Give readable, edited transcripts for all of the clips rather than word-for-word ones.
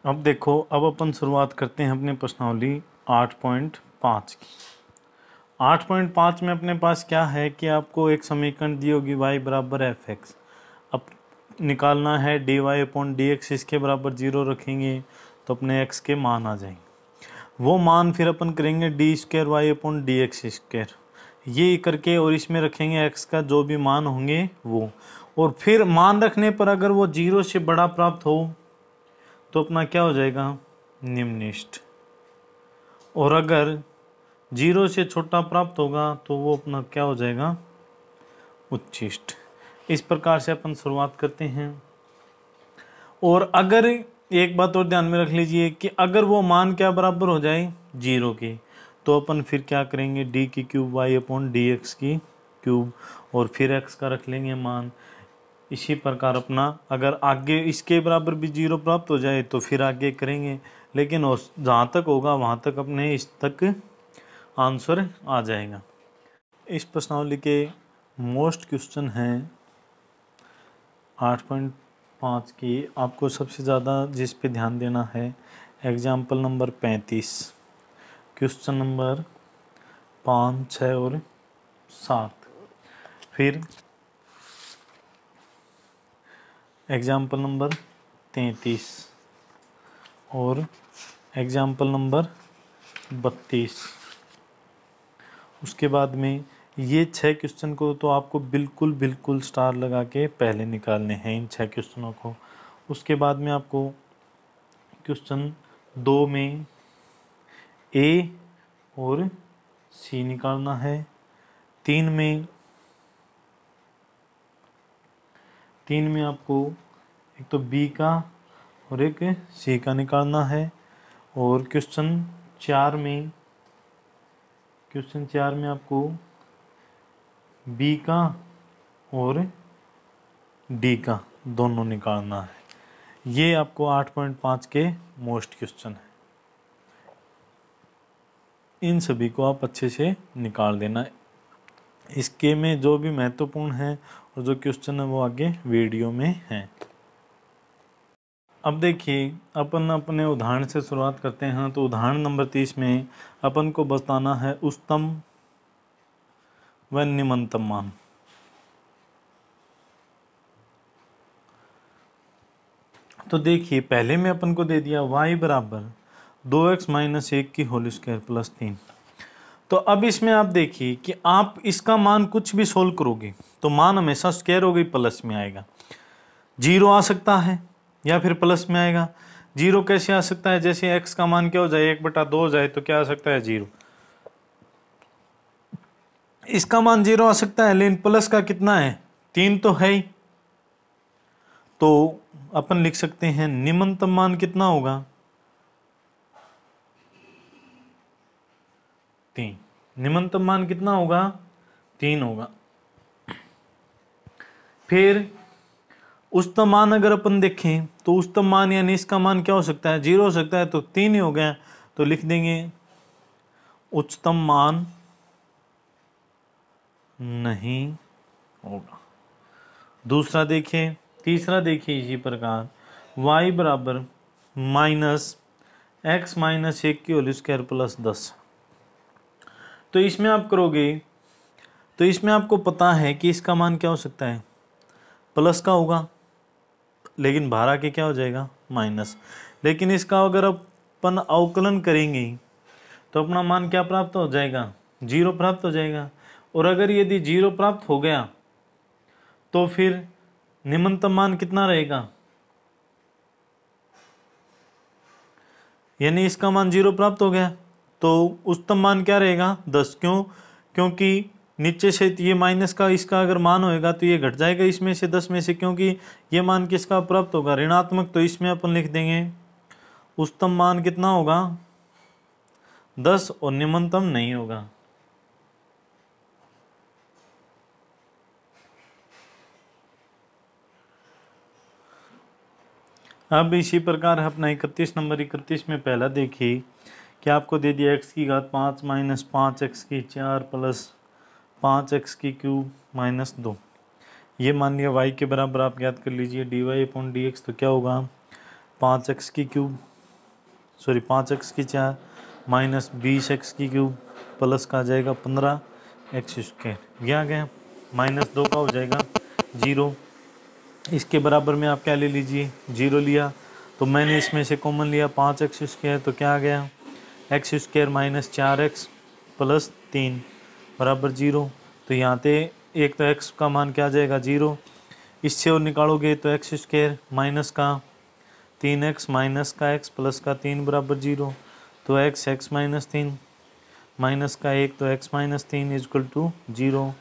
अब देखो, अब अपन शुरुआत करते हैं अपने प्रश्नावली 8.5 की। 8.5 में अपने पास क्या है कि आपको एक समीकरण दी होगी y बराबर एफ एक्स। अब निकालना है dy अपॉन डी एक्स, इसके बराबर 0 रखेंगे तो अपने x के मान आ जाएंगे। वो मान फिर अपन करेंगे d square y upon d x square, ये करके और इसमें रखेंगे x का जो भी मान होंगे वो, और फिर मान रखने पर अगर वो 0 से बड़ा प्राप्त हो तो अपना क्या हो जाएगा, निम्नलिखित, और अगर 0 से छोटा प्राप्त होगा तो वो अपना क्या हो जाएगा, उच्छिष्ट। इस प्रकार से अपन शुरुआत करते हैं। और अगर एक बात और ध्यान में रख लीजिए कि अगर वो मान क्या बराबर हो जाए 0 के, तो अपन फिर क्या करेंगे, डी की cube y upon d x की क्यूब, और फिर x का रख लेंगे मान। इसी प्रकार अपना अगर आगे इसके बराबर भी 0 प्राप्त हो जाए तो फिर आगे करेंगे, लेकिन जहाँ तक होगा वहाँ तक अपने इस तक आंसर आ जाएगा। इस प्रश्नावली के मोस्ट क्वेश्चन हैं 8.5 की। आपको सबसे ज़्यादा जिस पे ध्यान देना है एग्जाम्पल नंबर 35, क्वेश्चन नंबर 5, 6 और 7, फिर एग्जाम्पल नंबर 33 और एग्जाम्पल नंबर 32। उसके बाद में ये 6 क्वेश्चन को तो आपको बिल्कुल स्टार लगा के पहले निकालने हैं, इन 6 क्वेश्चनों को। उसके बाद में आपको क्वेश्चन 2 में ए और सी निकालना है, 3 में आपको एक तो बी का और एक सी का निकालना है, और क्वेश्चन 4 में आपको बी का और डी का दोनों निकालना है। ये आपको 8.5 के मोस्ट क्वेश्चन है, इन सभी को आप अच्छे से निकाल देना। इसके में जो भी महत्वपूर्ण है और जो क्वेश्चन है वो आगे वीडियो में है। अब देखिए, अपन अपने उदाहरण से शुरुआत करते हैं। तो उदाहरण नंबर 30 में अपन को बताना है उच्चतम व निम्नतम मान। तो देखिए, पहले में अपन को दे दिया y बराबर 2x माइनस 1 की होल स्क्वायर प्लस 3। तो अब इसमें आप देखिए कि आप इसका मान कुछ भी सोल्व करोगे तो मान हमेशा स्क्वायर हो गई प्लस में आएगा। 0 आ सकता है या फिर प्लस में आएगा। 0 कैसे आ सकता है, जैसे x का मान क्या हो जाए 1/2 हो जाए तो क्या आ सकता है 0। इसका मान 0 आ सकता है, लेकिन प्लस का कितना है 3 तो है ही। तो अपन लिख सकते हैं निम्नतम मान कितना होगा 3। निम्नतम मान कितना होगा 3 होगा। फिर उच्चतम मान अगर अपन देखें तो उच्चतम मान यानी इसका मान क्या हो सकता है 0 हो सकता है, तो 3 ही हो गया। तो लिख देंगे उच्चतम मान नहीं होगा। दूसरा देखिए, तीसरा देखिए इसी प्रकार y बराबर माइनस एक्स माइनस 1 की होल स्क्वायर प्लस 10। तो इसमें आप करोगे तो इसमें आपको पता है कि इसका मान क्या हो सकता है, प्लस का होगा, लेकिन बाहर आके क्या हो जाएगा माइनस। लेकिन इसका अगर अपन अवकलन करेंगे तो अपना मान क्या प्राप्त हो जाएगा 0 प्राप्त हो जाएगा। और अगर यदि 0 प्राप्त हो गया तो फिर निम्नतम मान कितना रहेगा, यानी इसका मान 0 प्राप्त हो गया तो उच्चतम मान क्या रहेगा 10। क्यों, क्योंकि नीचे से ये माइनस का इसका अगर मान होएगा तो ये घट जाएगा इसमें से 10 में से, क्योंकि ये मान किसका प्राप्त होगा ऋणात्मक। तो इसमें अपन लिख देंगे उच्चतम मान कितना होगा 10 और निम्नतम नहीं होगा। अब इसी प्रकार अपना 31 नंबर 31 में पहला देखिए कि आपको दे दिया x की घात 5 माइनस 5x की 4 प्लस 5x की क्यूब माइनस 2। ये मान लिया y के बराबर, आप याद कर लीजिए dy अपॉन डी एक्स। तो क्या होगा 5x की क्यूब सॉरी 5x की 4 माइनस 20x की क्यूब प्लस का आ जाएगा 15x²। ये आ गया, माइनस 2 का हो जाएगा 0। इसके बराबर में आप क्या ले लीजिए, 0 लिया, तो मैंने इसमें से कॉमन लिया 5x², तो क्या आ गया x² माइनस 4x प्लस 3 बराबर 0। तो यहाँ पे एक तो x का मान क्या आ जाएगा 0, इससे और निकालोगे तो x² माइनस का 3x माइनस का x प्लस का 3 बराबर 0। तो x माइनस 3 माइनस का 1 तो x माइनस 3 इजकल टू 0।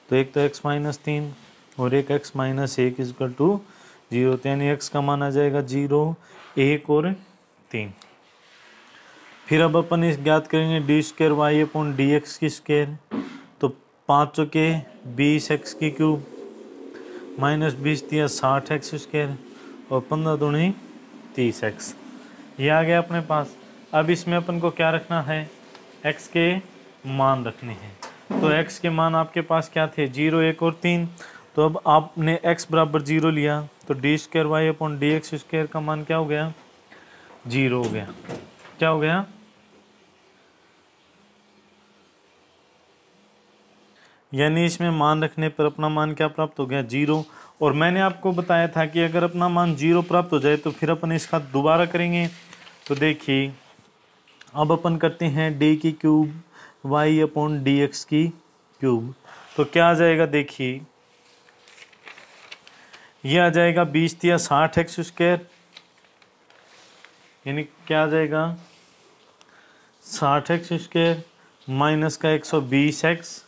तो एक तो x माइनस 3 और एक x माइनस 1 इजकल टू 0। तो यानी x का मान आ जाएगा 0, 1 और 3। फिर अब अपन इस ज्ञात करेंगे d² y/dx की स्क्वायर। तो 5 चौके 20x की क्यूब माइनस 20 दिया 60x² और 15 दूनी 30x। ये आ गया अपने पास। अब इसमें अपन को क्या रखना है, x के मान रखने हैं। तो x के मान आपके पास क्या थे, 0, 1 और 3। तो अब आपने x बराबर 0 लिया तो d² y/dx² का मान क्या हो गया, 0 हो गया। क्या हो गया, यानी इसमें मान रखने पर अपना मान क्या प्राप्त हो गया, 0। और मैंने आपको बताया था कि अगर अपना मान 0 प्राप्त हो जाए तो फिर अपन इसका दोबारा करेंगे। तो देखिए अब अपन करते हैं d की क्यूब y/dx की क्यूब। तो क्या आ जाएगा, देखिए ये आ जाएगा 20 दिया 60x², यानी क्या आ जाएगा 60x² माइनस का 120x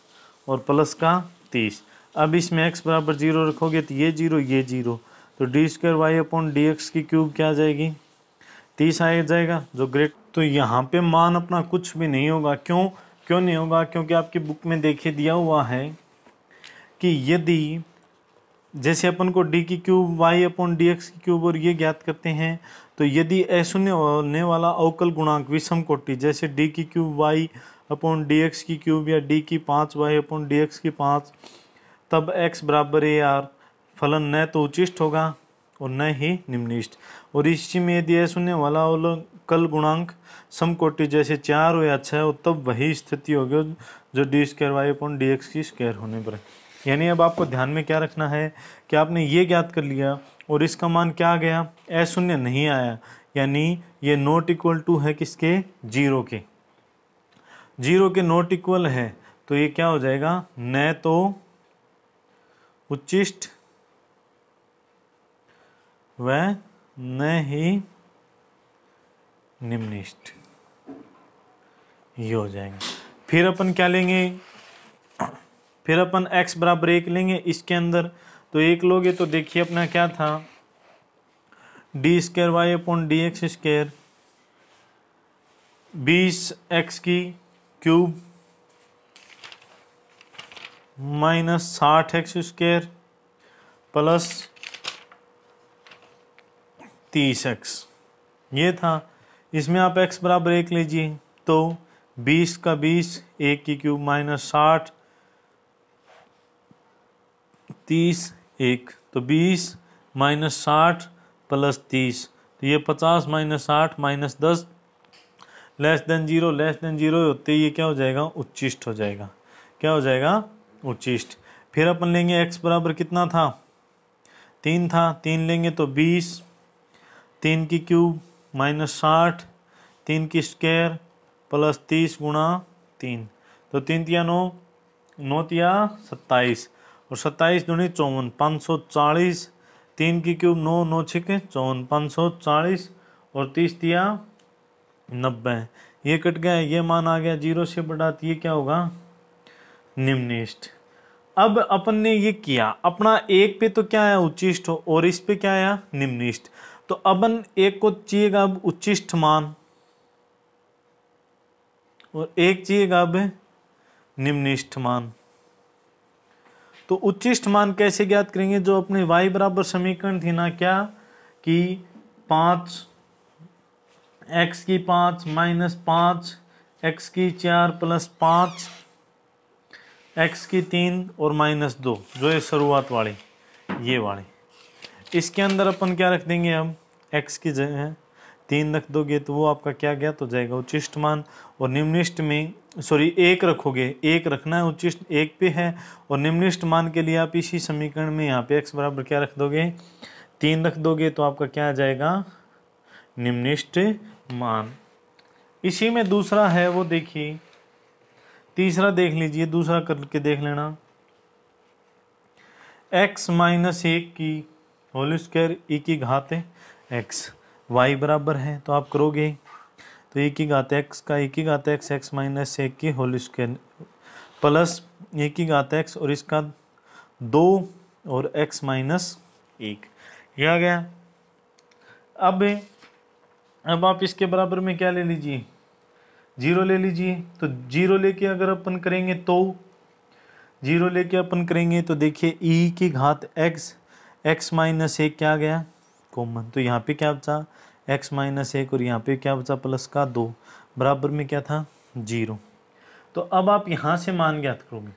और प्लस का 30। अब इसमें x बराबर 0 रखोगे तो ये 0 ये 0, तो d² y/dx की क्यूब क्या आ जाएगी, 30 आ जाएगा जो ग्रेट। तो यहाँ पे मान अपना कुछ भी नहीं होगा। क्यों नहीं होगा, क्योंकि आपकी बुक में देखिए दिया हुआ है कि यदि जैसे अपन को d की क्यूब y/dx की क्यूब और ये ज्ञात करते हैं, तो यदि अशून्य होने वाला अवकल गुणांक विषम कोटि जैसे d की क्यूब y/dx की क्यूब या d की 5 y/dx की 5, तब x बराबर a r फलन न तो उचिष्ट होगा और न ही निम्निष्ट। और इसी में यदि अशून्य वाला अवकल गुणांक समकोटि जैसे 4 हो या 6 हो, तब वही स्थिति होगी जो d² y/dx की स्क्वायर होने पर। यानी अब आपको ध्यान में क्या रखना है कि आपने ये ज्ञात कर लिया और इसका मान क्या आ गया, अशून्य नहीं आया, यानी ये नॉट इक्वल टू है किसके, 0 के। 0 के नॉट इक्वल है तो ये क्या हो जाएगा, न तो उच्चिष्ट व न ही निम्निष्ट, ये हो जाएगा। फिर अपन क्या लेंगे, फिर अपन x बराबर 1 लेंगे इसके अंदर। तो 1 लोगे तो देखिए अपना क्या था, d² y/dx² 20x की cube minus 60x² plus 30x, ये था। इसमें आप x बराबर 1 लीजिए तो 20 का 20 1 की क्यूब माइनस 60 30 1, तो 20 माइनस 60 प्लस 30, तो ये 50 माइनस 60 माइनस 10 लेस देन 0 होते ही ये क्या हो जाएगा, उच्चिष्ट हो जाएगा। क्या हो जाएगा, उच्चिष्ट। फिर अपन लेंगे x बराबर कितना था, 3 था, 3 लेंगे तो 20 3 की क्यूब माइनस 60 3 की स्क्वायर प्लस 30 गुणा 3, तो 3 तिया 9 9 तिया 27 और 27 दूनी 54 540 3 की क्यूब 9 9 छिके 54 540 और 30 तिया 90, ये कट गया, ये मान आ गया 0 से बड़ा, तो ये क्या होगा, निम्निष्ट। अब अपन ने ये किया, अपना एक पे तो क्या आया, उच्चिष्ट हो, और इस पे क्या आया, निम्निष्ट। तो अपन एक को चाहिएगा अब उच्चिष्ट मान और एक चाहिएगा अब निम्निष्ठ मान। तो उच्चिष्ट मान कैसे ज्ञात करेंगे, जो अपने y बराबर समीकरण थी ना, क्या कि 5 x की 5 माइनस 5 x की 4 प्लस 5 x की 3 और माइनस 2, जो है शुरुआत वाली ये वाली। इसके अंदर अपन क्या रख देंगे, अब x की जगह 3 रख दोगे तो वो आपका क्या ज्ञात हो जाएगा, उच्चिष्ट मान। और निम्निष्ट में सॉरी 1 रखोगे, 1 रखना है, उच्चिष्ट 1 पे है। और निम्निष्ट मान के लिए आप इसी समीकरण में यहाँ पे x बराबर क्या रख दोगे, 3 रख दोगे तो आपका क्या आ जाएगा, निम्निष्ट मान। इसी में दूसरा है वो देखिए, तीसरा देख लीजिए, दूसरा करके देख लेना। x माइनस 1 की होल स्क्वायर e की घात x y बराबर है, तो आप करोगे तो e की घात x का e की घात x माइनस 1 की होल स्क्वायर प्लस e की घात x और इसका 2 और x माइनस 1, ये आ गया। अब आप इसके बराबर में क्या ले लीजिए, 0 ले लीजिए। तो 0 लेके अगर अपन करेंगे तो 0 लेके अपन करेंगे तो देखिए e की घात x माइनस 1 क्या आ गया, कॉमन। तो यहाँ पे क्या बचा, x माइनस 1 और यहाँ पे क्या बचा प्लस का 2, बराबर में क्या था 0। तो अब आप यहाँ से मान ज्ञात करोगे,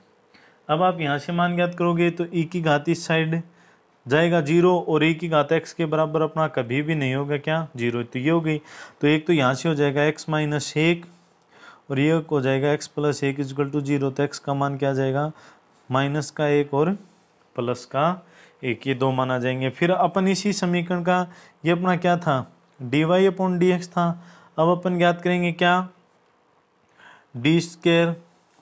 अब आप यहाँ से मान ज्ञात करोगे तो e की घात इस साइड जाएगा 0 और e की घात x के बराबर अपना कभी भी नहीं होगा क्या, 0। तो ये हो गई। तो एक तो यहाँ से हो जाएगा x माइनस 1 और ये हो जाएगा x प्लस 1 इक्वल टू 0। तो x का मान क्या आ जाएगा, माइनस का 1 और प्लस का 1, ये 2 मान आ जाएंगे। फिर अपन इसी समीकरण का, ये अपना क्या था, dy अपॉन डी एक्स था। अब अपन ज्ञात करेंगे क्या, d square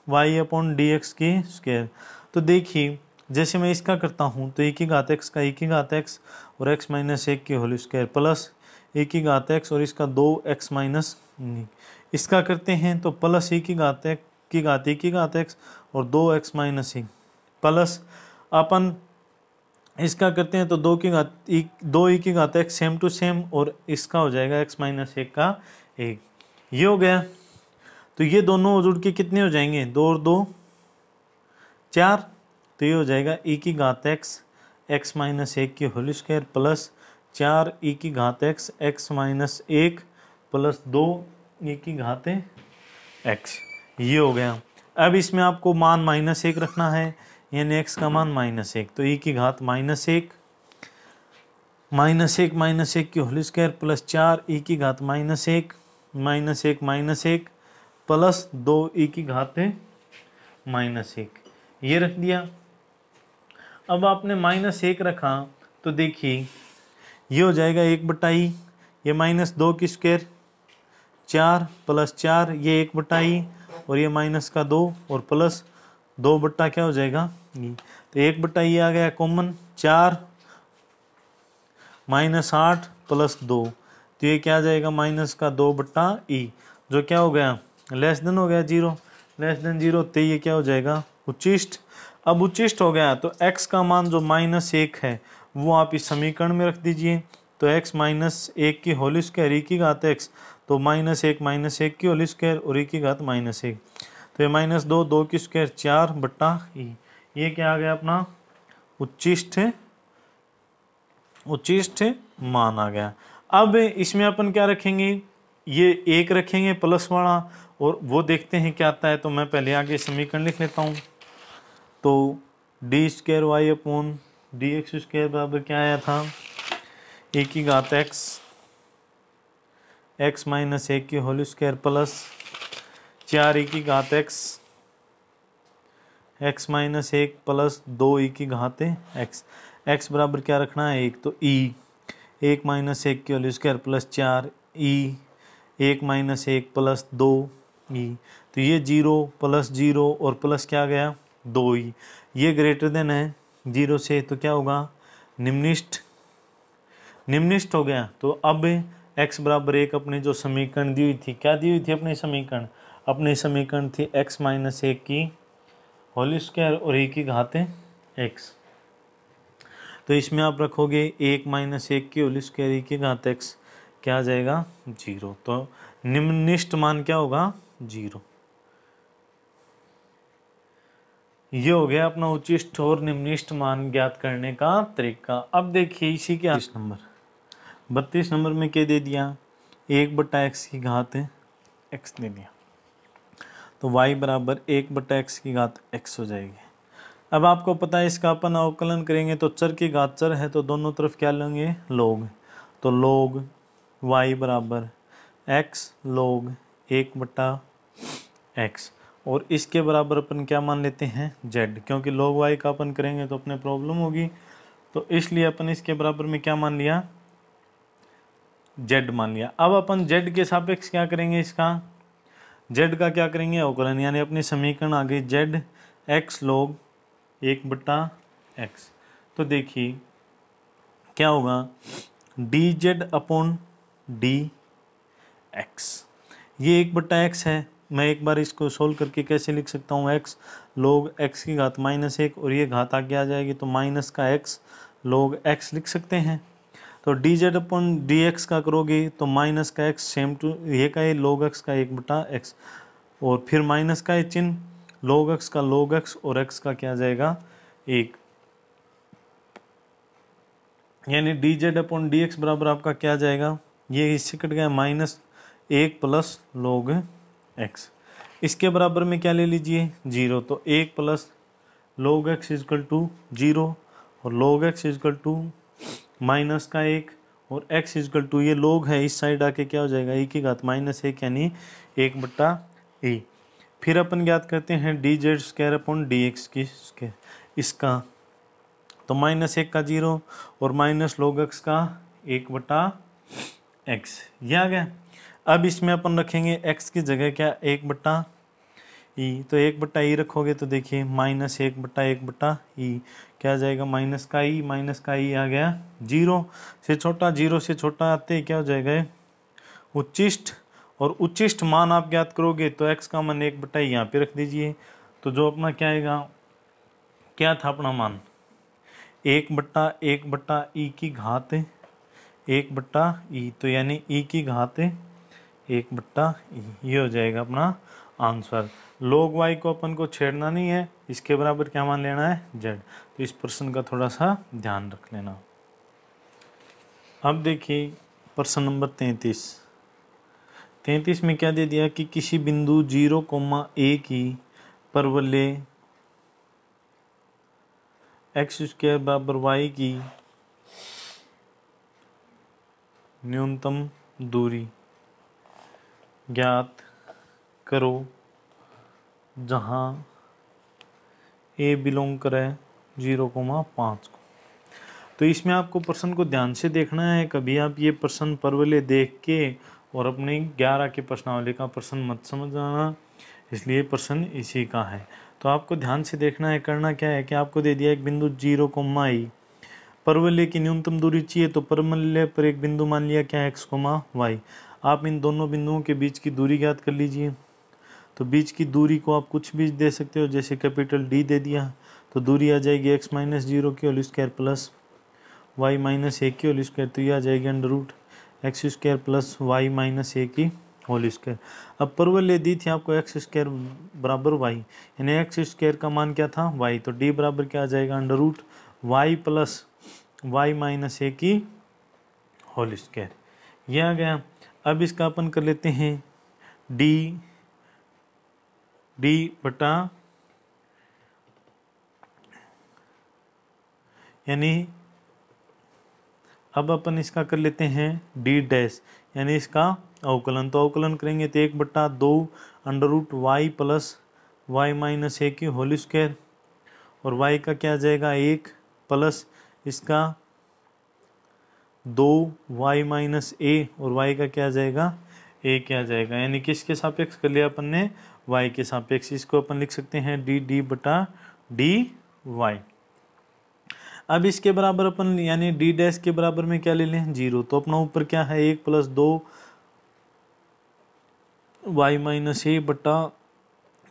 y upon d x की स्क्वायर। तो देखिए जैसे मैं इसका करता हूँ तो e की घात x का e की घात x और x माइनस 1 की होल स्क्वायर प्लस e की घात x और इसका 2x माइनस, इसका करते हैं तो प्लस e की घात e की घात x और 2x माइनस 1 प्लस अपन इसका करते हैं तो 2 e की घात x सेम टू सेम और इसका हो जाएगा x माइनस 1 का 1, ये हो गया। तो ये दोनों जुड़ के कितने हो जाएंगे, 2 और 2 4। तो ये हो जाएगा e की घात x माइनस 1 की होल स्क्वायर प्लस 4 e की घात x माइनस 1 प्लस 2 e की घात x, ये हो गया। अब इसमें आपको मान माइनस 1 रखना है, यानी x का मान माइनस 1। तो e की घात माइनस 1 की होल स्क्वायर प्लस 4 e की घात माइनस 1 प्लस 2 e की घात माइनस 1, ये रख दिया। अब आपने माइनस 1 रखा तो देखिए ये हो जाएगा 1/i, ये माइनस 2 की स्क्वायर 4 प्लस 4, ये 1/i और ये माइनस का 2 और प्लस 2 बट्टा क्या हो जाएगा, तो 1/i आ गया कॉमन, 4 माइनस 8 प्लस 2, तो ये क्या आ जाएगा माइनस का 2/i, जो क्या हो गया लेस देन हो गया 0, लेस देन 0। तो ये क्या हो जाएगा उच्चिष्ट। अब उच्चिष्ट हो गया तो x का मान जो माइनस 1 है वो आप इस समीकरण में रख दीजिए। तो x माइनस 1 की होल स्क्वायर e की घात x, तो माइनस 1 की होल स्क्वायर और e की घात माइनस 1, तो ये माइनस 2 की स्क्वायर 4/e, ये क्या आ गया अपना उच्चिष्ट मान आ गया। अब इसमें अपन क्या रखेंगे, ये 1 रखेंगे प्लस वाला और वो देखते हैं क्या आता है। तो मैं पहले आगे समीकरण लिख लेता हूँ। तो d square y upon d x square बराबर क्या आया था, e की घात x माइनस 1 की होल स्क्वायर प्लस 4 e की घात x माइनस 1 प्लस 2 e की घात x बराबर क्या रखना है 1, तो e 1 माइनस 1 की whole square plus 4 e 1 minus 1 plus 2 e, तो ये 0 प्लस 0 और प्लस क्या आ गया 2e, ये ग्रेटर देन है 0 से, तो क्या होगा निम्निष्ट हो गया। तो अब x बराबर 1 अपनी जो समीकरण दी हुई थी, क्या दी हुई थी अपनी समीकरण थी x माइनस 1 की होल स्क्वायर और e की घात x। तो इसमें आप रखोगे 1 माइनस 1 की होल स्क्वायर e की घात x, क्या आ जाएगा 0। तो निम्निष्ट मान क्या होगा 0। ये हो गया अपना उच्चिष्ट और निम्निष्ट मान ज्ञात करने का तरीका। अब देखिए इसी के 32 नंबर में क्या दे दिया, 1/x की घात x दे दिया, तो y बराबर 1/x की घात x हो जाएगी। अब आपको पता है इसका अपन अवकलन करेंगे तो चर की घात चर है तो दोनों तरफ क्या लेंगे लोग, तो लोग वाई बराबर एक्स log 1/x, और इसके बराबर अपन क्या मान लेते हैं z, क्योंकि log y का अपन करेंगे तो अपने प्रॉब्लम होगी, तो इसलिए अपन इसके बराबर में क्या मान लिया, z मान लिया। अब अपन z के सापेक्ष क्या करेंगे, इसका z का क्या करेंगे अवकलन, यानी अपनी समीकरण आ गई z x log 1/x। तो देखिए क्या होगा, dz अपॉन dx, ये 1/x है। मैं एक बार इसको सोल्व करके कैसे लिख सकता हूँ, x log x की घात -1, और ये घात आगे आ जाएगी तो माइनस का x log x लिख सकते हैं। तो dz अपॉन dx का करोगे तो माइनस का x सेम टू ये का है log x का 1/x, और फिर माइनस का है चिन्ह, log x का log x और x का क्या आ जाएगा 1, यानी dz अपॉन dx बराबर आपका क्या आ जाएगा, ये इससे कट गया -1 प्लस log x। इसके बराबर में क्या ले लीजिए 0, तो 1 plus log x equal to 0, और log x equal to minus का 1 और x इजकल टू ये log है, इस साइड आके क्या हो जाएगा e की घात -1 यानी 1/e। फिर अपन ज्ञात करते हैं dz स्क्वायर अपॉन dx की स्क्वायर, इसका तो -1 का 0 और माइनस log x का 1/x, ये आ गया। अब इसमें अपन रखेंगे x की जगह क्या 1/e, तो 1/e रखोगे तो देखिए -1/1/e क्या आ जाएगा, माइनस का e आ गया 0 से छोटा, 0 से छोटा आते क्या हो जाएगा उच्चिष्ट, और उच्चिष्ट मान आप ज्ञात करोगे तो x का मान 1/e यहाँ पे रख दीजिए, तो जो अपना क्या आएगा, क्या था अपना मान 1/1/e की घात 1/e, तो यानी e की घात 1/e, ये हो जाएगा अपना आंसर। log y को अपन को छेड़ना नहीं है, इसके बराबर क्या मान लेना है z, तो इस प्रश्न का थोड़ा सा ध्यान रख लेना। अब देखिए प्रश्न नंबर 33 में क्या दे दिया कि किसी बिंदु 0,a की परवलय x² बराबर y की न्यूनतम दूरी ज्ञात करो जहाँ a बिलोंग करे 0,5 को। तो इसमें आपको प्रश्न को ध्यान से देखना है, कभी आप ये प्रश्न परवलय देख के और अपने 11 के प्रश्नावली का प्रश्न मत समझ आना, इसलिए प्रश्न इसी का है। तो आपको ध्यान से देखना है, करना क्या है कि आपको दे दिया एक बिंदु 0,i, परवलय की न्यूनतम दूरी चाहिए, तो परवलय पर एक बिंदु मान लिया क्या x, y। आप इन दोनों बिंदुओं के बीच की दूरी ज्ञात कर लीजिए। तो बीच की दूरी को आप कुछ भी दे सकते हो, जैसे कैपिटल D दे दिया तो दूरी आ जाएगी x - 0 की होल स्क्वायर प्लस y - 1 की होल स्क्वायर, तो ये आ जाएगी √x² प्लस y - 1 की होल स्क्वायर। अब परवलय दी थी आपको x² बराबर y, यानी x² का मान क्या था y, तो d बराबर क्या आ जाएगा √y प्लस y - 1 की होल स्क्वायर, ये आ गया। अब इसका अपन कर लेते हैं d बटा, यानी अब अपन इसका कर लेते हैं d' यानी इसका अवकलन, तो अवकलन करेंगे तो 1/2 √y प्लस y - 1 की होल स्क्वायर, और y का क्या आ जाएगा 1 प्लस इसका 2y - a, और y का क्या आ जाएगा 1 क्या आ जाएगा, यानी किसके सापेक्ष कर लिया अपन ने y के सापेक्ष। इसको अपन लिख सकते हैं d बटा dy। अब इसके बराबर अपन यानी d' के बराबर में क्या ले लें 0, तो अपना ऊपर क्या है 1 प्लस 2 y - a बटा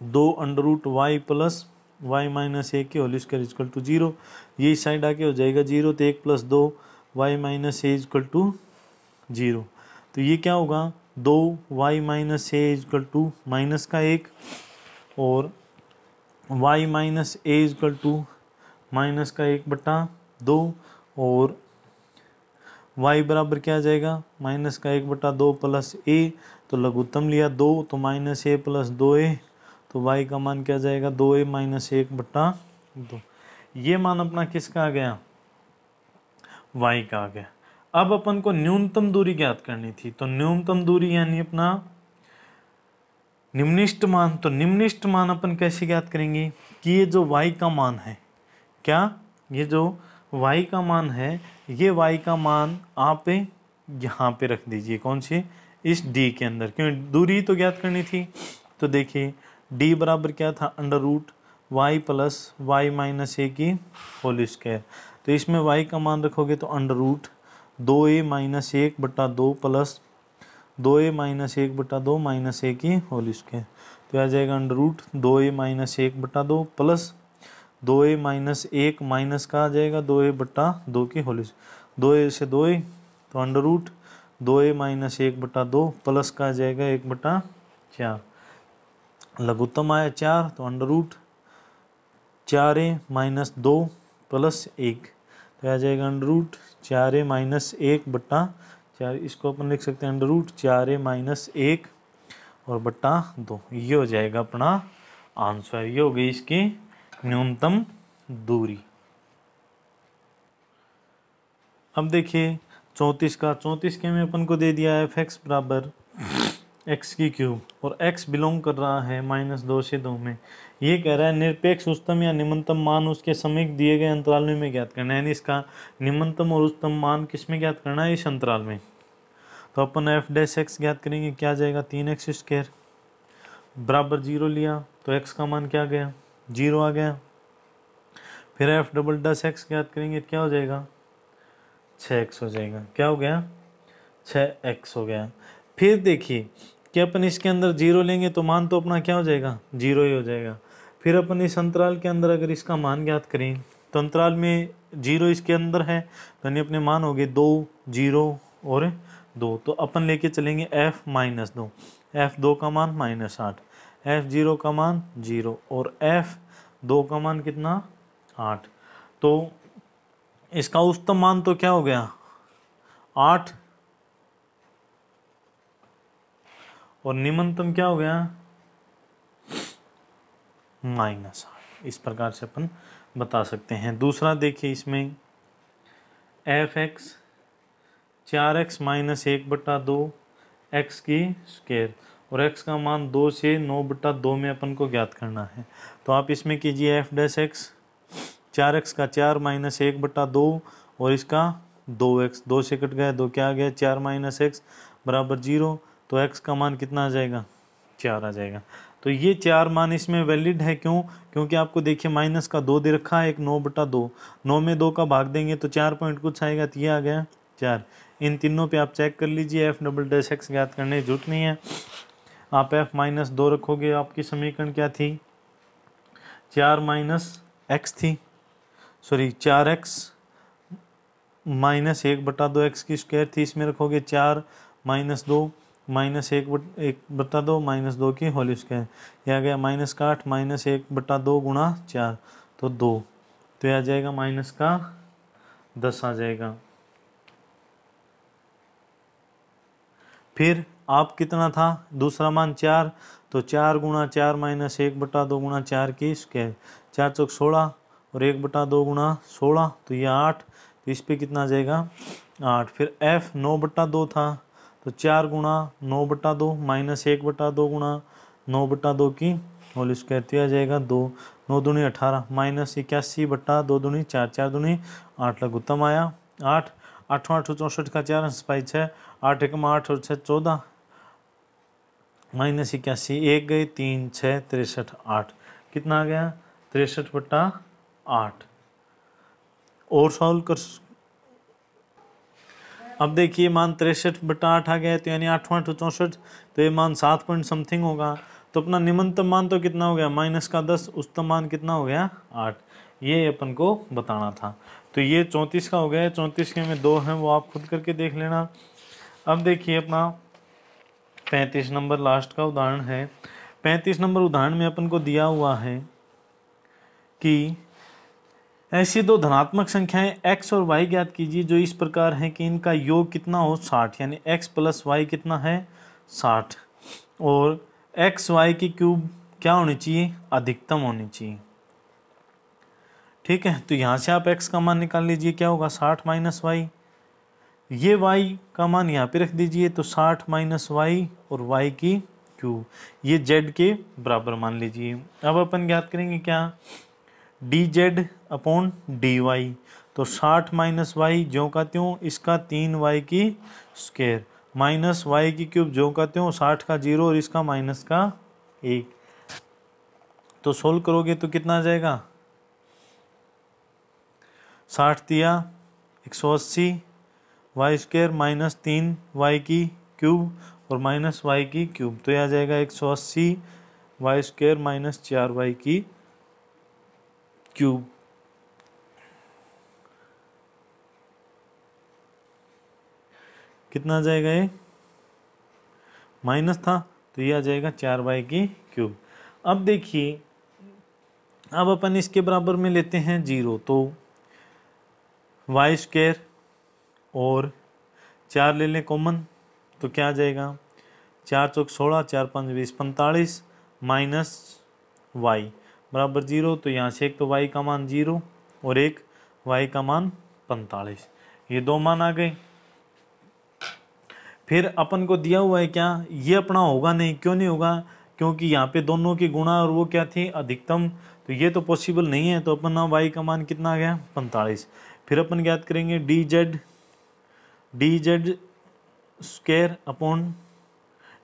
2 √y प्लस y - 1 की होल स्क्वायर इक्वल टू 0, ये इस साइड आके हो जाएगा 0, तो 1 plus 2 y - a equal to 0, तो ये क्या होगा 2y - a equal to minus का 1 और y - a equal to minus का 1/2, और y बराबर क्या आ जाएगा माइनस का 1/2 प्लस a, तो लघुत्तम लिया 2 तो -a प्लस 2a, तो y का मान क्या आ जाएगा 2a - 1/2, ये मान अपना किसका आ गया y का आ गया। अब अपन को न्यूनतम दूरी ज्ञात करनी थी, तो न्यूनतम दूरी यानी अपना निम्निष्ट मान। तो निम्निष्ट मान अपन कैसे ज्ञात करेंगे कि ये जो y का मान है, क्या ये जो y का मान है, ये y का मान आप यहाँ पे रख दीजिए, कौन सी, इस d के अंदर, क्यों दूरी तो ज्ञात करनी थी। तो देखिए d बराबर क्या था, under root y plus y minus a की होल स्क्वायर। तो इसमें y का मान रखोगे तो under root 2a minus 1/2 plus 2a minus 1/2 minus a की होल स्क्वायर। तो आ जाएगा under root 2a minus 1/2 plus 2a minus 1 minus का आ जाएगा 2a/2 की होल स्क्वायर, 2a से 2a, तो under root 2a minus 1/2 plus का आ जाएगा 1/4, लघुत्तम आया 4, तो under root 4a minus 2 plus 1, तो आ जाएगा अंडर रूट 4a माइनस 1/4, इसको अपन लिख सकते हैं अंडर रूट 4a माइनस 1 और बट्टा 2। ये हो जाएगा अपना आंसर, ये हो गई इसकी न्यूनतम दूरी। अब देखिए 34 के में अपन को दे दिया है fx बराबर x की क्यूब और x बिलोंग कर रहा है -2 से 2 में। ये कह रहा है निरपेक्ष उच्चतम या निम्नतम मान उसके समीप दिए गए अंतराल में ज्ञात करना है, यानी इसका निम्नतम और उच्चतम मान किस में ज्ञात करना है, इस अंतराल में। तो अपन एफ डैश एक्स ज्ञात करेंगे, क्या आ जाएगा 3x² बराबर 0 लिया तो x का मान क्या आ गया, 0 आ गया। फिर एफ डबल डैश एक्स ज्ञात करेंगे, क्या हो जाएगा 6x हो जाएगा, क्या हो गया 6x हो गया। फिर देखिए कि अपन इसके अंदर 0 लेंगे तो मान तो अपना क्या हो जाएगा 0 ही हो जाएगा। फिर अपन इस अंतराल के अंदर अगर इसका मान ज्ञात करें तो अंतराल में 0 इसके अंदर है, तो यानी अपने मान हो गए 2 0 और 2। तो अपन लेके चलेंगे f-2, f2 का मान -8, f0 का मान 0 और f2 का मान कितना 8। तो इसका उच्चतम मान तो क्या हो गया 8 और निम्नतम क्या हो गया -8। इस प्रकार से अपन बता सकते हैं। दूसरा देखिए इसमें f(x) 4x माइनस 1/2 x की स्क्वायर और x का मान 2 से 9/2 में अपन को ज्ञात करना है। तो आप इसमें कीजिए f डैश x 4x का 4 माइनस 1/2 और इसका 2x, 2 से कट गया 2, क्या आ गया 4 माइनस x बराबर 0। तो x का मान कितना आ जाएगा 4 आ जाएगा। तो ये 4 मान इसमें वैलिड है, क्यों, क्योंकि आपको देखिए माइनस का 2 दे रखा है, एक 9/2, 9 में 2 का भाग देंगे तो 4 पॉइंट कुछ आएगा, तो ये आ गया 4। इन तीनों पे आप चेक कर लीजिए, एफ डबल डैश एक्स ज्ञात करने की जरूरत नहीं है। आप f-2 रखोगे, आपकी समीकरण क्या थी 4 माइनस एक्स थी, सॉरी 4x माइनस 1/2 एक्स की स्क्वायर थी। इसमें रखोगे 4 माइनस 2 माइनस 1/2 माइनस 2 की होल स्क्वायर, यह आ गया माइनस का 8 माइनस 1/2 गुणा 4 तो 2, तो यह आ जाएगा माइनस का 10 आ जाएगा। फिर आप कितना था दूसरा मान 4, तो 4 गुणा 4 माइनस 1/2 गुणा 4 की स्क्वायर, 4 चौक 16 और 1/2 गुणा 16, तो ये 8, तो इस पे कितना आ जाएगा 8। फिर f 9/2 था, तो 4 गुणा 9/2 माइनस 1/2 गुणा 9/2 की होल स्क्वायर, तो आ जाएगा 2, 9 दूनी 18 माइनस 81/2 दूनी 4, 4 दूनी 8, लघुत्तम आया 8, 8 8 64 का 4 पाई 6, 8 1 8 और 6 14 माइनस 81, 1 गए 3 6 63 8, कितना आ गया 63/8। और सॉल्व कर, अब देखिए मान 63/8 आ गया है, तो यानी 8 8 64, तो ये मान 7 पॉइंट समथिंग होगा। तो अपना निम्नतम मान तो कितना हो गया माइनस का 10, उच्चतम मान कितना हो गया 8, ये अपन को बताना था। तो ये 34 का हो गया, 34 के में 2 हैं वो आप खुद करके देख लेना। अब देखिए अपना 35 नंबर लास्ट का उदाहरण है। 35 नंबर उदाहरण में अपन को दिया हुआ है कि ऐसी दो धनात्मक संख्याएं x और y ज्ञात कीजिए जो इस प्रकार हैं कि इनका योग कितना हो 60, यानी x प्लस वाई कितना है 60, और x y की क्यूब क्या होनी चाहिए अधिकतम होनी चाहिए। ठीक है, तो यहाँ से आप x का मान निकाल लीजिए, क्या होगा 60 माइनस वाई, ये y का मान यहाँ पे रख दीजिए, तो 60 माइनस वाई और y की क्यूब, ये z के बराबर मान लीजिए। अब अपन ज्ञात करेंगे क्या, dz अपॉन dy, तो 60 माइनस वाई ज्यों का त्यों, इसका 3y की स्क्वायर माइनस y की क्यूब ज्यों का त्यों, 60 का 0 और इसका माइनस का 1, तो सोल्व करोगे तो कितना आ जाएगा, 60 दिया 180 वाई स्क्वायर माइनस 3y की क्यूब और माइनस y की क्यूब, तो यह आ जाएगा 180 वाई स्क्वायर माइनस 4y की क्यूब। कितना आ जाएगा, ये माइनस था तो ये आ जाएगा 4y की क्यूब। अब देखिए, अब अपन इसके बराबर में लेते हैं 0, तो वाई स्क्वायर और 4 ले लें कॉमन, तो क्या आ जाएगा, 4 चौक 16, 4 5 20 45 माइनस वाई बराबर 0, तो यहाँ से एक तो y का मान 0 और एक y का मान 45, ये दो मान आ गए। फिर अपन को दिया हुआ है क्या, ये अपना होगा नहीं, क्यों नहीं होगा, क्योंकि यहाँ पे दोनों की गुणा और वो क्या थी, अधिकतम, तो ये तो पॉसिबल नहीं है, तो अपन y का मान कितना आ गया, 45। फिर अपन ज्ञात करेंगे dz square upon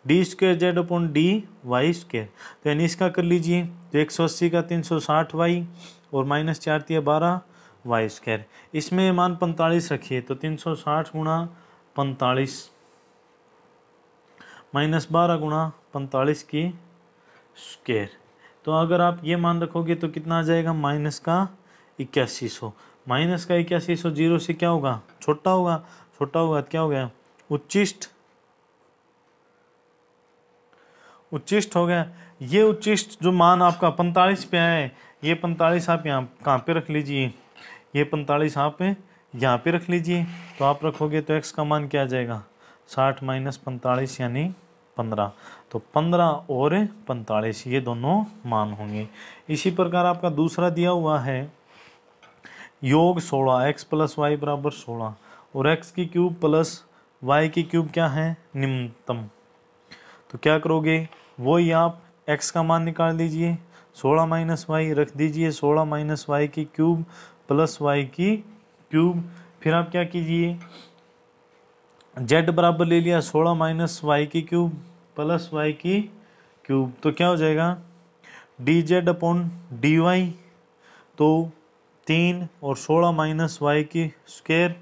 d square z upon d y square, तो यानी इसका कर लीजिए, तो 180 का 360 वाई और माइनस 4 दिया 12 वाई स्क्वायर, इसमें मान 45 रखिए, तो 360 गुणा 45 माइनस 12 गुणा 45 की स्क्वायर, तो अगर आप ये मान रखोगे तो कितना आ जाएगा, माइनस का 8100, माइनस का 8100 जीरो से क्या होगा, छोटा होगा, छोटा होगा क्या हो गया, उच्चिष्ट, उच्चिष्ट हो गया। ये उच्चिष्ट जो मान आपका 45 पे आया है, ये 45 आप यहाँ कहाँ पे रख लीजिए, ये 45 आप यहाँ पे रख लीजिए, तो आप रखोगे तो x का मान क्या आ जाएगा, 60 माइनस 45 यानी 15, तो 15 और 45 ये दोनों मान होंगे। इसी प्रकार आपका दूसरा दिया हुआ है योग 16 x प्लस वाई बराबर 16 और x की क्यूब प्लस y की क्यूब क्या है, निम्नतम, तो क्या करोगे, वही आप x का मान निकाल दीजिए, 16 माइनस वाई रख दीजिए, 16 माइनस वाई की क्यूब प्लस वाई की क्यूब, फिर आप क्या कीजिए, z बराबर ले लिया 16 माइनस वाई की क्यूब प्लस वाई की क्यूब, तो क्या हो जाएगा, dz अपॉन dy, तो 3 और 16 माइनस वाई की स्क्वायर,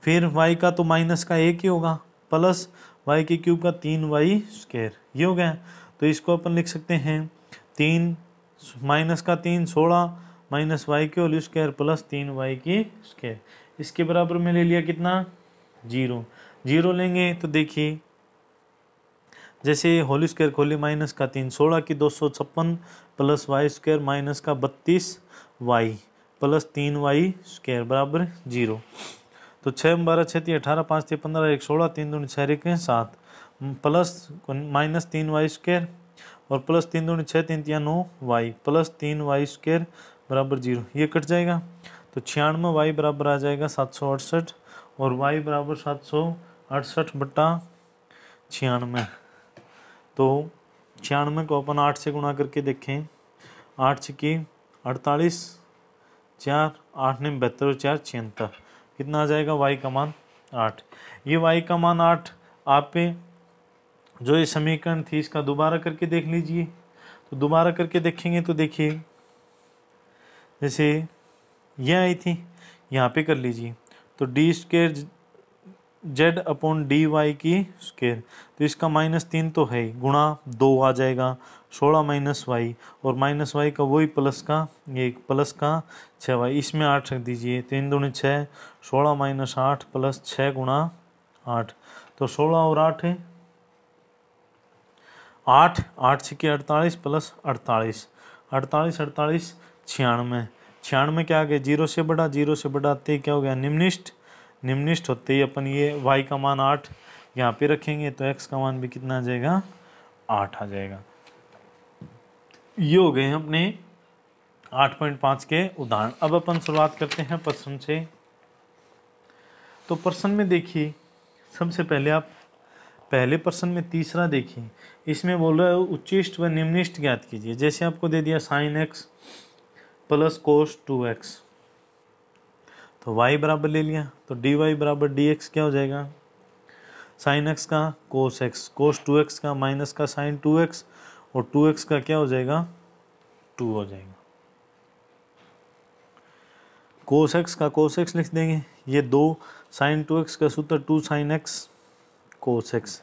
फिर y का तो माइनस का 1 ही होगा प्लस y की क्यूब का 3y स्क्वायर, ये हो गया। तो इसको अपन लिख सकते हैं 3 माइनस का 3 16 माइनस वाई की होल स्क्वायर प्लस 3y की स्क्वायर, इसके बराबर में ले लिया कितना, 0, 0 लेंगे तो देखिए, जैसे होल स्क्वायर खोली माइनस का 3 16 की 256 प्लस वाई स्क्वायर माइनस का 32 वाई प्लस 3y स्क्वायर बराबर 0, तो 6 12 6 3 18 5 3 15 1 16 3 दूनी 6 1 7 प्लस माइनस 3y स्क्वायर और प्लस 3 दूनी 6 3 3 9 वाई प्लस 3y स्क्वायर बराबर 0, ये कट जाएगा, तो 96 वाई बराबर आ जाएगा 768 और y बराबर 768 बटा 96, तो 96 को अपन 8 से गुणा करके देखें, 8 छक्की 48 4 8 ने 72 4 76, कितना आ जाएगा, y का मान 8, ये y का मान 8 आप पे जो ये समीकरण थी इसका दोबारा करके देख लीजिए, तो दोबारा करके देखेंगे तो देखिए, जैसे यह आई थी यहाँ पे कर लीजिए, तो d square z upon d y की स्क्वेयर, तो इसका -3 तो है गुणा 2 आ जाएगा 16 माइनस वाई और माइनस वाई का वही प्लस का ये प्लस का 6 वाई, इसमें 8 रख दीजिए, 3 दूनी 6 16 माइनस 8 प्लस 6 गुणा 8, तो 16 और 8 है 8 8 छक्के 48 प्लस 48 48 48 96 96 क्या आ गया, 0 से बड़ा, 0 से बढ़ाते क्या हो गया, निम्निष्ठ, निम्निष्ठ होते ही अपन ये y का मान 8 यहाँ पे रखेंगे, तो x का मान भी कितना आ जाएगा, 8 आ जाएगा। ये हो गए अपने 8.5 के उदाहरण। अब अपन शुरुआत करते हैं प्रश्न से। तो प्रश्न में देखिए, सबसे पहले आप पहले प्रश्न में तीसरा देखिए, इसमें बोल रहा है उच्चिष्ट व निम्निष्ट ज्ञात कीजिए। जैसे आपको दे दिया sine x plus cos 2x, तो y बराबर ले लिया, तो dy बराबर dx क्या हो जाएगा, साइन एक्स का कोस एक्स, कोस 2x का माइनस का साइन 2x, और 2x का क्या हो जाएगा 2 हो जाएगा। कोस एक्स का कोस एक्स लिख देंगे, ये 2 साइन 2x का सूत्र 2 साइन एक्स कोस एक्स,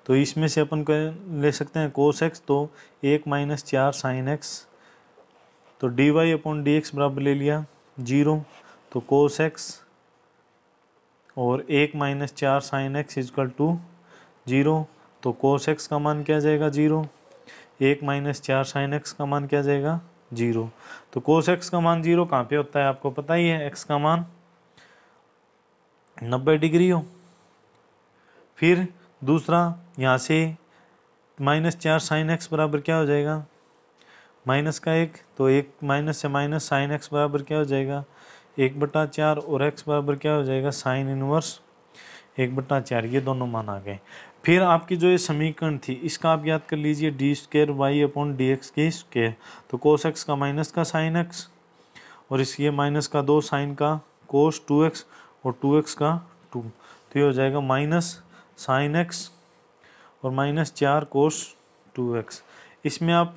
तो इसमें से अपन को ले सकते हैं कोस एक्स, तो 1 माइनस 4 साइन एक्स, तो d y upon d x बराबर ले लिया 0, तो कोस एक्स और 1 minus 4 sine x equal to 0, तो कोस एक्स का मान क्या आ जाएगा 0, 1 माइनस 4 साइन एक्स का मान क्या आ जाएगा 0। तो कोस एक्स का मान 0 कहाँ पे होता है आपको पता ही है, एक्स का मान 90 डिग्री हो। फिर दूसरा यहाँ से माइनस 4 साइन एक्स बराबर क्या हो जाएगा माइनस का 1, तो 1 माइनस से माइनस साइन एक्स बराबर क्या हो जाएगा 1/4, और एक्स बराबर क्या हो जाएगा साइन इनवर्स 1/4, ये दोनों मान आ गए। फिर आपकी जो ये समीकरण थी इसका आप याद कर लीजिए d square y upon d x के स्क्वायर, तो कोस एक्स का माइनस का साइन एक्स, और इस ये माइनस का 2 साइन का कोस 2x, और 2x का 2, तो ये हो जाएगा माइनस साइन एक्स और माइनस 4 कोस 2x। इसमें आप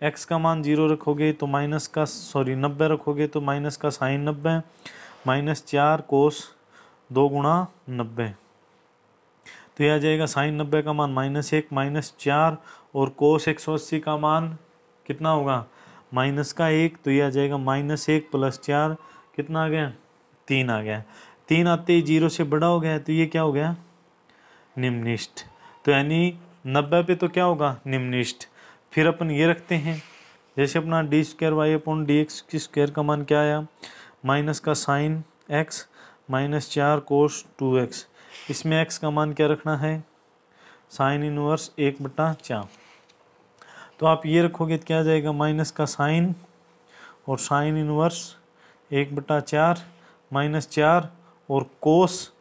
x का मान 0 रखोगे तो माइनस का 90 रखोगे तो माइनस का साइन 90, माइनस 4 कोस 2 गुणा 90, तो यह आ जाएगा साइन 90 का मान -1 माइनस 4, और कोस 180 का मान कितना होगा माइनस का 1, तो यह आ जाएगा -1 प्लस 4 कितना आ गया 3 आ गया। 3 आते ही 0 से बड़ा हो गया, तो ये क्या हो गया निम्निष्ट, तो यानी 90 पे तो क्या होगा निम्निष्ट। फिर अपन ये रखते हैं, जैसे अपना d square y upon d x की स्क्वायर का मान क्या आया माइनस का साइन एक्स माइनस 4 कोस 2x, इसमें x का मान क्या रखना है साइन इनवर्स 1/4, तो आप ये रखोगे तो क्या आ जाएगा माइनस का साइन और साइन इनवर्स 1/4 माइनस 4 और कोस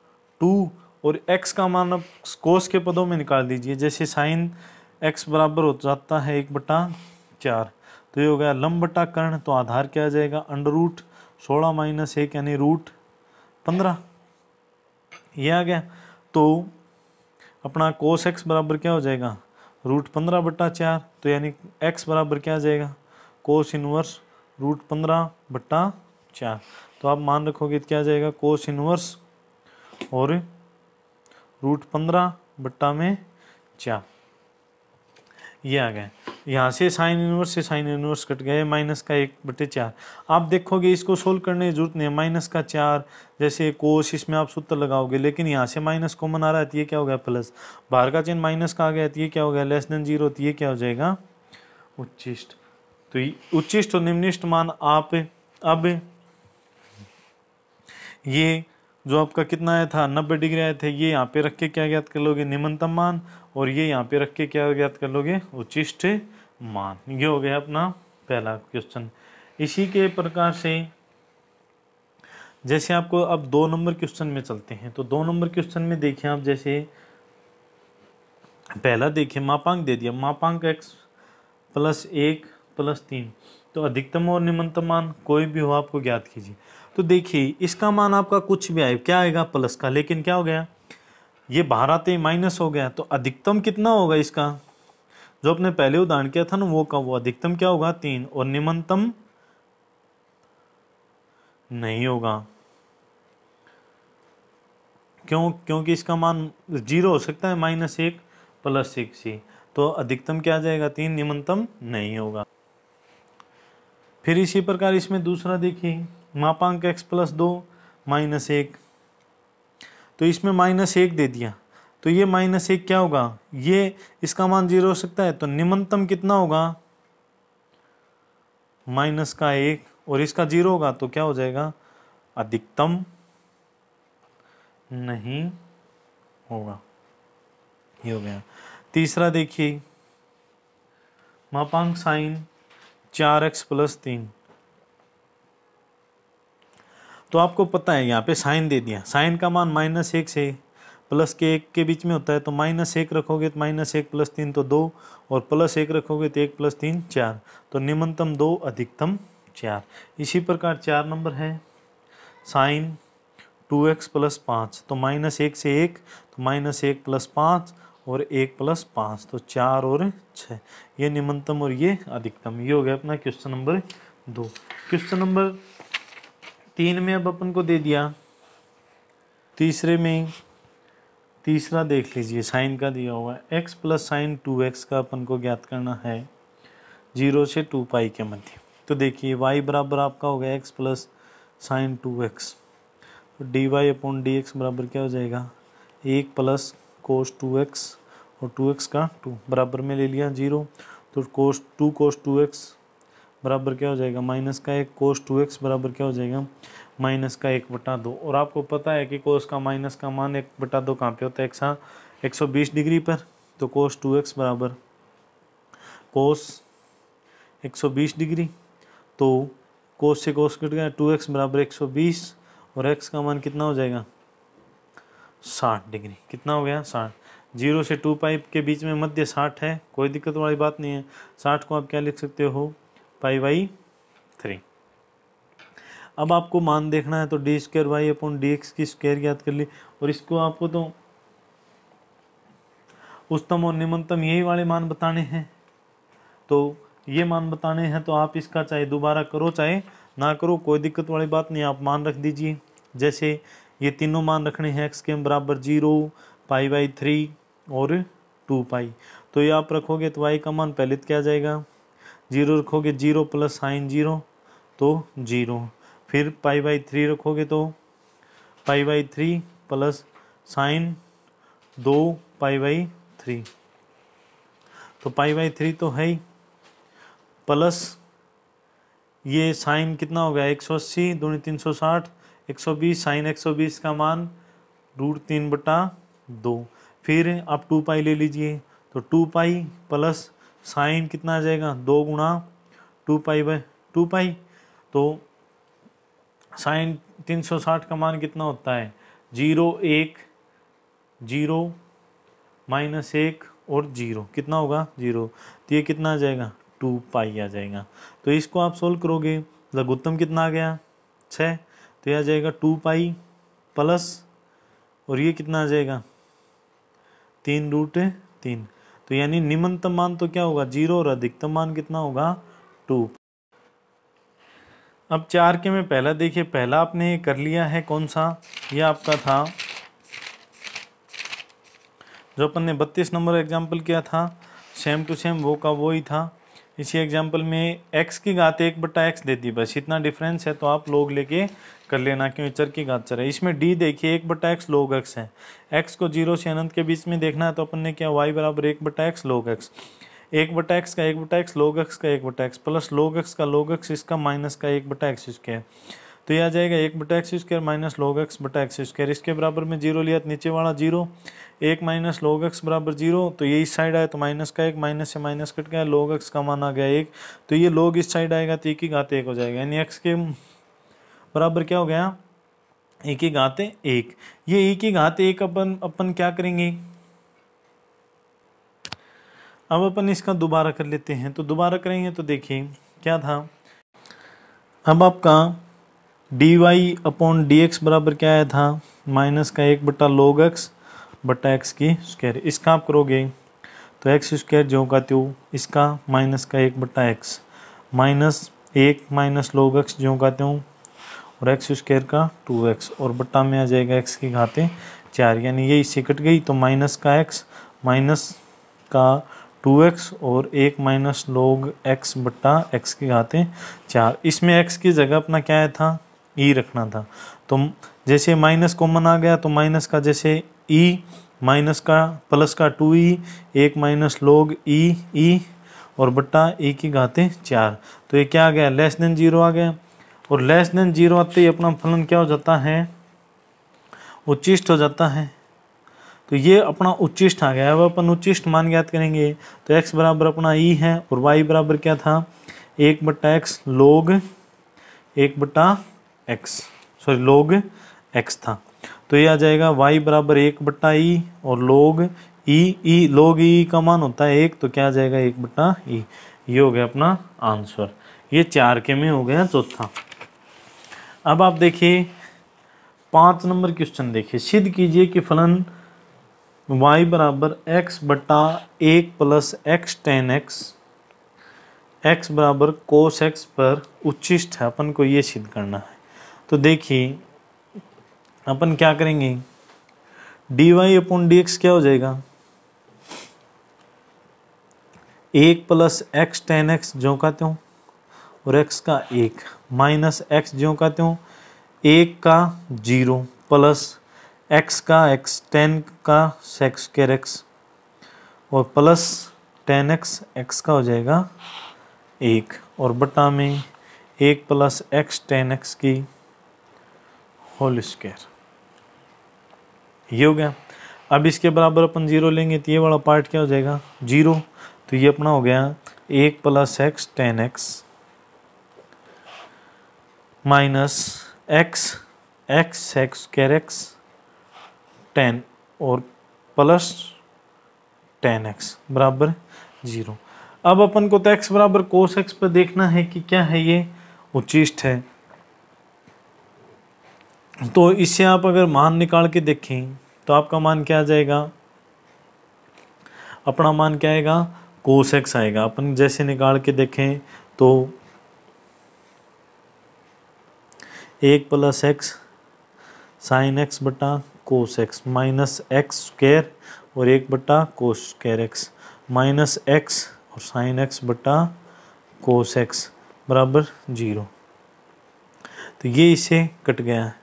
2, और x का मान अब कोस के पदों में निकाल दीजिए, जैसे साइन x बराबर हो जाता है 1/4, तो ये हो गया लंब बटा कर्ण, तो आधार क्या आ जाएगा √16 माइनस 1 यानी √15, ये आ गया। तो अपना कोस x बराबर क्या हो जाएगा √15/4, तो यानी x बराबर क्या आ जाएगा कोस इनवर्स √15/4, तो आप मान रखोगे तो क्या आ जाएगा कोस इनवर्स और √15/4, ये आ गया। यहाँ से साइन इनवर्स से साइन इनवर्स कट गए, माइनस का 1/4। आप देखोगे इसको सोल्व करने की जरूरत नहीं है, माइनस का 4 जैसे कोस इसमें आप सूत्र लगाओगे, लेकिन यहाँ से माइनस कॉमन आ रहा है तो ये क्या हो गया प्लस, बाहर का चिन्ह माइनस का आ गया तो ये क्या हो गया <0, तो ये क्या हो जाएगा उच्चिष्ट। तो उच्चिष्ट और निम्निष्ट मान आप अब ये जो आपका कितना आया था 90 डिग्री आए थे, ये यहाँ पे रख के क्या ज्ञात कर लोगे निम्नतम मान, और ये यहाँ पे रख के क्या ज्ञात कर लोगे उच्चिष्ट मान। ये हो गया अपना पहला क्वेश्चन। इसी के प्रकार से जैसे आपको अब 2 नंबर क्वेश्चन में चलते हैं, तो 2 नंबर क्वेश्चन में देखिए आप, जैसे पहला देखिए मापांक दे दिया, मापांक x + 1 + 3, तो अधिकतम और निम्नतम मान कोई भी हो आपको ज्ञात कीजिए। तो देखिए इसका मान आपका कुछ भी आए क्या आएगा प्लस का, लेकिन क्या हो गया ये बाहर आते ही माइनस हो गया, तो अधिकतम कितना होगा इसका, जो अपने पहले उदाहरण किया था ना वो का वो अधिकतम क्या होगा 3, और निम्नतम नहीं होगा, क्योंकि इसका मान 0 हो सकता है -1 + 1 से, तो अधिकतम क्या आ जाएगा 3, निम्नतम नहीं होगा। फिर इसी प्रकार इसमें दूसरा देखिए मापांक x + 2 -1, तो इसमें -1 दे दिया, तो ये -1 क्या होगा, ये इसका मान 0 हो सकता है, तो निम्नतम कितना होगा -1, और इसका 0 होगा तो क्या हो जाएगा अधिकतम नहीं होगा, ये हो गया। तीसरा देखिए मापांक साइन 4x + 3, तो आपको पता है यहाँ पे साइन दे दिया, साइन का मान -1 से प्लस के 1 के बीच में होता है, तो -1 रखोगे तो -1 + 3 तो 2, और +1 रखोगे तो 1 + 3 4, तो निम्नतम 2 अधिकतम 4। इसी प्रकार 4 नंबर है साइन 2x + 5, तो -1 से 1 तो -1 + 5 और 1 + 5 तो 4 और 6, ये निम्नतम और ये अधिकतम। ये हो गया अपना क्वेश्चन नंबर 2। क्वेश्चन नंबर 3 में अब अपन को दे दिया, तीसरे में तीसरा देख लीजिए, साइन का दिया हुआ है x + sin 2x का अपन को ज्ञात करना है 0 से 2π के मध्य। तो देखिए y बराबर आपका हो गया x + sin 2x, तो dy/dx बराबर क्या हो जाएगा 1 + cos 2x और 2x का 2 बराबर में ले लिया 0, तो2 cos 2x बराबर क्या हो जाएगा -1, cos 2x बराबर क्या हो जाएगा -1/2। और आपको पता है कि cos का माइनस का मान 1/2 कहाँ पे होता है 120 डिग्री पर, तो cos 2x बराबर cos 120 डिग्री, तो cos से cos कट गया, 2x बराबर 120 और x का मान कितना हो जाएगा 60 डिग्री। कितना हो गया 60। 0 से 2π के बीच में मध्य 60 है, कोई दिक्कत वाली बात नहीं है। 60 को आप क्या लिख सकते हो π/3। अब आपको मान देखना है, तो d2y/dx की स्क्वायर याद कर ली, और इसको आपको तो उच्चतम और निम्नतम यही वाले मान बताने हैं, तो ये मान बताने हैं, तो आप इसका चाहे दोबारा करो चाहे ना करो, कोई दिक्कत वाली बात नहीं, आप मान रख दीजिए। जैसे ये तीनों मान रखने हैं x के बराबर 0, π/3 और 2π, तो ये आप रखोगे तो y का मान पहले क्या आ जाएगा 0 रखोगे 0 + sin 0 तो 0, फिर π/3 रखोगे तो π/3 + sin 2π/3, तो π/3 तो है ही, प्लस ये साइन कितना हो गया 180 दूनी 360, 120 साइन 120 का मान √3/2, फिर आप 2π ले लीजिए, तो 2π प्लस साइन कितना आ जाएगा 2 गुणा 2π/2π, तो साइन 360 का मान कितना होता है 0, 1, 0, -1 और 0, कितना होगा 0, तो ये कितना आ जाएगा 2π आ जाएगा। तो इसको आप सोल्व करोगे, लघुत्तम कितना आ गया 6, तो यह आ जाएगा 2π प्लस, और ये कितना आ जाएगा 3√3, तो यानी निम्नतम मान तो क्या होगा 0 और अधिकतम मान कितना होगा 2। अब 4 के में पहला देखिए, पहला आपने कर लिया है, कौन सा, ये आपका था जो अपन ने 32 नंबर एग्जाम्पल किया था, सेम टू सेम वो का वो ही था। इसी एग्जाम्पल में x की घात 1/x दे दी, बस इतना डिफरेंस है, तो आप लोग लेके कर लेना, क्यों चर की घात चर है। इसमें d देखिए 1/x log x है, x को 0 से अनंत के बीच में देखना है, तो अपन ने क्या y बराबर 1/x log x, 1/x का 1/x log x का 1/x प्लस log x का log x इसका माइनस का 1/x², तो यह आ जाएगा 1/x² माइनस log x/x², इसके बराबर में 0 लिया तो नीचे वाला 0, 1 माइनस log x बराबर 0, तो ये इस साइड आया तो माइनस का 1, माइनस से माइनस कट गया, log x का मान आ गया 1, तो ये log इस साइड आएगा तो 1 की घात 1 हो जाएगा, यानी x के बराबर क्या हो गया 1 की घात 1। ये 1 की घात 1 अपन क्या करेंगे, अब अपन इसका दोबारा कर लेते हैं, तो दोबारा करेंगे तो देखिए क्या था, अब आपका dy/dx बराबर क्या आया था माइनस का 1/log x/x², इसका आप करोगे तो x² जो का त्यों, इसका माइनस का 1/x minus 1 minus log x जो का त्यों, और x² का 2x, और बट्टा में आ जाएगा x की घात 4, यानी ये इससे कट गई, तो माइनस का x माइनस का 2x और 1 माइनस log x/x की घात 4। इसमें x की जगह अपना क्या आया था e रखना था, तो जैसे माइनस कॉमन आ गया, तो माइनस का जैसे e माइनस का प्लस का 2e, 1 माइनस log e और बट्टा e की घात 4, तो ये क्या आ गया लेस देन 0 आ गया, और लेस देन 0 आते ही अपना फलन क्या हो जाता है उच्चिष्ट हो जाता है, तो ये अपना उच्चिष्ट आ गया। अब अपन उच्चिष्ट मान ज्ञात करेंगे, तो x बराबर अपना e है, और y बराबर क्या था 1/x log 1/x sorry log x था। तो ये आ जाएगा y बराबर 1/e और log e का मान होता है 1, तो क्या आ जाएगा 1/e। ये हो गया अपना आंसर। ये 4 के में हो गया चौथा। अब आप देखिए 5 नंबर क्वेश्चन देखिए, सिद्ध कीजिए कि फलन y बराबर x/1 + x tan x x बराबर cos x पर उच्चिष्ट है। अपन को ये सिद्ध करना है। तो देखिए अपन क्या करेंगे, dy/dx क्या हो जाएगा 1 + x tan x ज्यों का त्यों और x का 1 माइनस x ज्यों का त्यों 1 का 0 प्लस x का x tan का sec स्क्वायर x और प्लस tan x x का हो जाएगा 1 और बटा में 1 + x tan x की होल स्क्वायर। ये हो गया। अब इसके बराबर अपन 0 लेंगे तो ये वाला पार्ट क्या हो जाएगा 0। तो ये अपना हो गया 1 + x tan x minus x sec square x tan और प्लस tan x बराबर 0। अब अपन को तो x बराबर cos x पर देखना है कि क्या है ये उच्चिष्ट है। तो इससे आप अगर मान निकाल के देखें तो आपका मान क्या आ जाएगा, अपना मान क्या आएगा cos x आएगा। अपन जैसे निकाल के देखें तो 1 + x sin x बटा cos x minus x square और 1/cos square x minus x और sin x बटा cos x बराबर 0। तो ये इसे कट गया,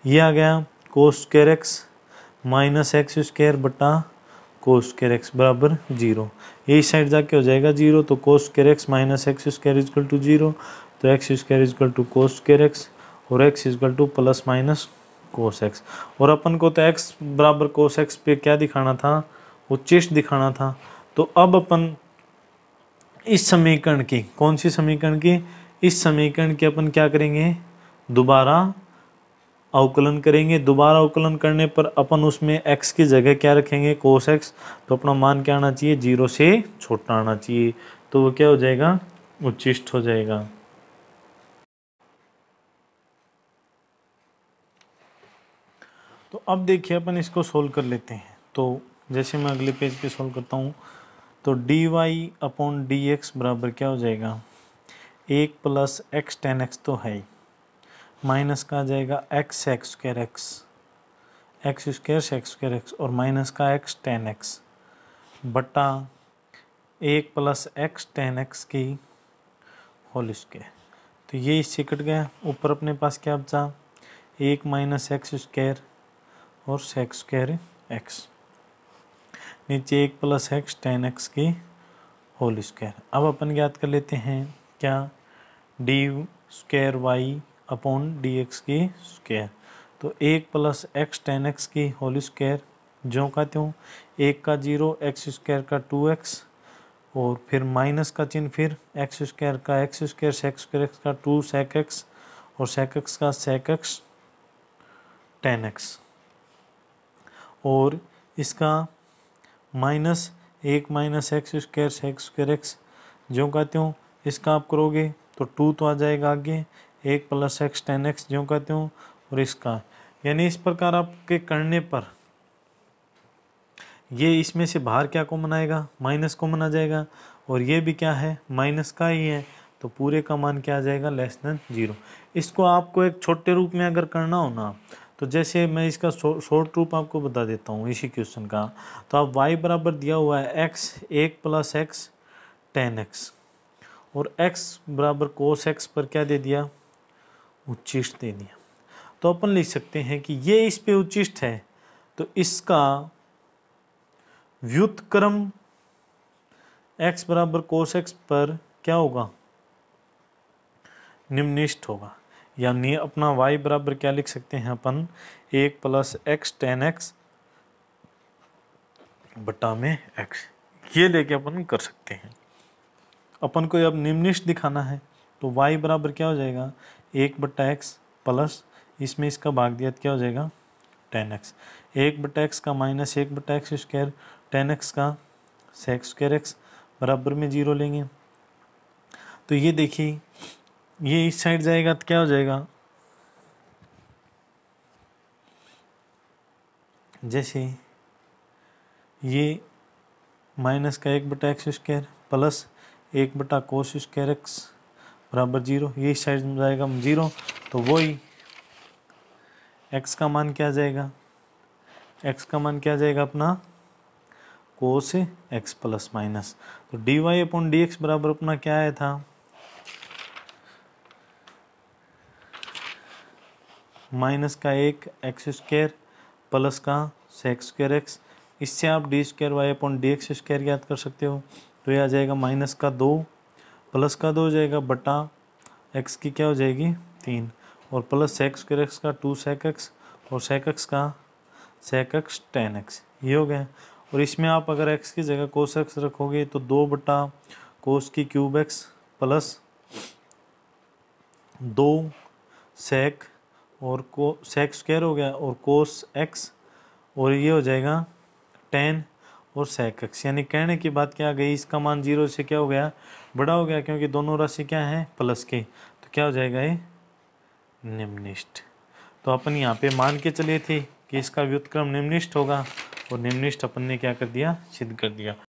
ये आ गया cos square x minus x square बटा cos स्क्वायर x बराबर 0। ये इस साइड जाके हो जाएगा 0। तो cos square x minus x square equal to 0। तो x square equal to cos square x और x equal to plus minus cos x। और अपन को तो x बराबर cos x पे क्या दिखाना था, उच्चिष्ट दिखाना था। तो अब अपन इस समीकरण की, कौन सी समीकरण की, इस समीकरण की अपन क्या करेंगे दोबारा अवकलन करेंगे। दोबारा अवकलन करने पर अपन उसमें x की जगह क्या रखेंगे cos x। तो अपना मान क्या आना चाहिए 0 से छोटा आना चाहिए। तो वो क्या हो जाएगा उच्चिष्ट हो जाएगा। तो अब देखिए अपन इसको सोल्व कर लेते हैं। तो जैसे मैं अगले पेज पे सोल्व करता हूँ तो dy/dx बराबर क्या हो जाएगा 1 + x tan x तो है ही, माइनस का आ जाएगा x sec square x square sec square x और माइनस का x tan x बटा 1 + x tan x की होल स्क्वायर। तो ये इससे कट गया। ऊपर अपने पास क्या बचा 1 माइनस एक्स स्क्वायर और sec स्क्वायर x, नीचे 1 + x tan x की होल स्क्वायर। अब अपन याद कर लेते हैं क्या d²y/dx की स्क्वायर। तो 1 + x tan x की होल स्क्वायर ज्यों का त्यों 1 का 0 x स्क्वायर का 2x और फिर माइनस का चिन्ह, फिर x स्क्वायर का x square sec square x का 2 sec x और sec x का sec x tan x और इसका minus 1 minus x square sec square x ज्यों का त्यों। इसका आप करोगे तो 2 तो आ जाएगा आगे, 1 + x tan x ज्यों का त्यों और इसका, यानी इस प्रकार आपके करने पर ये इसमें से बाहर क्या कॉमन आएगा माइनस कॉमन आ जाएगा और ये भी क्या है माइनस का ही है। तो पूरे का मान क्या आ जाएगा <0। इसको आपको एक छोटे रूप में अगर करना हो ना, तो जैसे मैं इसका शॉर्ट रूप आपको बता देता हूँ इसी क्वेश्चन का। तो आप y बराबर दिया हुआ है x 1 + x tan x और x बराबर cos x पर क्या दे दिया उच्चिष्ट दे दिया। तो अपन लिख सकते हैं कि ये इस पे उच्चिष्ट है तो इसका व्युत्क्रम x बराबर cos x पर क्या होगा निम्नलिखित होगा। यानी अपना y बराबर क्या लिख सकते हैं अपन 1 + x tan x बटा में x, ये लेके अपन कर सकते हैं। अपन को अब निम्नलिखित दिखाना है तो y बराबर क्या हो जाएगा 1/x प्लस इसमें इसका भाग दिया तो क्या हो जाएगा 10x। 1/x का माइनस 1/x स्क्वायर, 10x का sec स्क्वायर x बराबर में 0 लेंगे। तो ये देखिए ये इस साइड जाएगा तो क्या हो जाएगा, जैसे ये माइनस का 1/x square plus 1/cos square x बराबर 0, ये इस साइड में जाएगा 0। तो वही x का मान क्या जाएगा, x का मान क्या जाएगा अपना cos x प्लस माइनस। तो dy/dx बराबर अपना क्या आया था, माइनस का 1x स्क्वायर प्लस का sec स्क्वायर x। इससे आप d2y/dx स्क्वायर याद कर सकते हो। तो ये आ जाएगा माइनस का 2 प्लस का 2 हो जाएगा बटा x की क्या हो जाएगी 3, और प्लस sec स्क्वायर x का 2 sec x और sec x का sec x tan x, ये हो गया। और इसमें आप अगर x की जगह cos x रखोगे तो 2/cos की क्यूब x प्लस 2 sec और sec स्क्वायर हो गया और cos x, और ये हो जाएगा tan और sec x। यानी कहने की बात क्या आ गई, इसका मान 0 से क्या हो गया बड़ा हो गया, क्योंकि दोनों राशि क्या है प्लस के। तो क्या हो जाएगा ये निम्नलिखित। तो अपन यहाँ पे मान के चले थे कि इसका व्युत्क्रम निम्नलिखित होगा, और निम्नलिखित अपन ने क्या कर दिया सिद्ध कर दिया।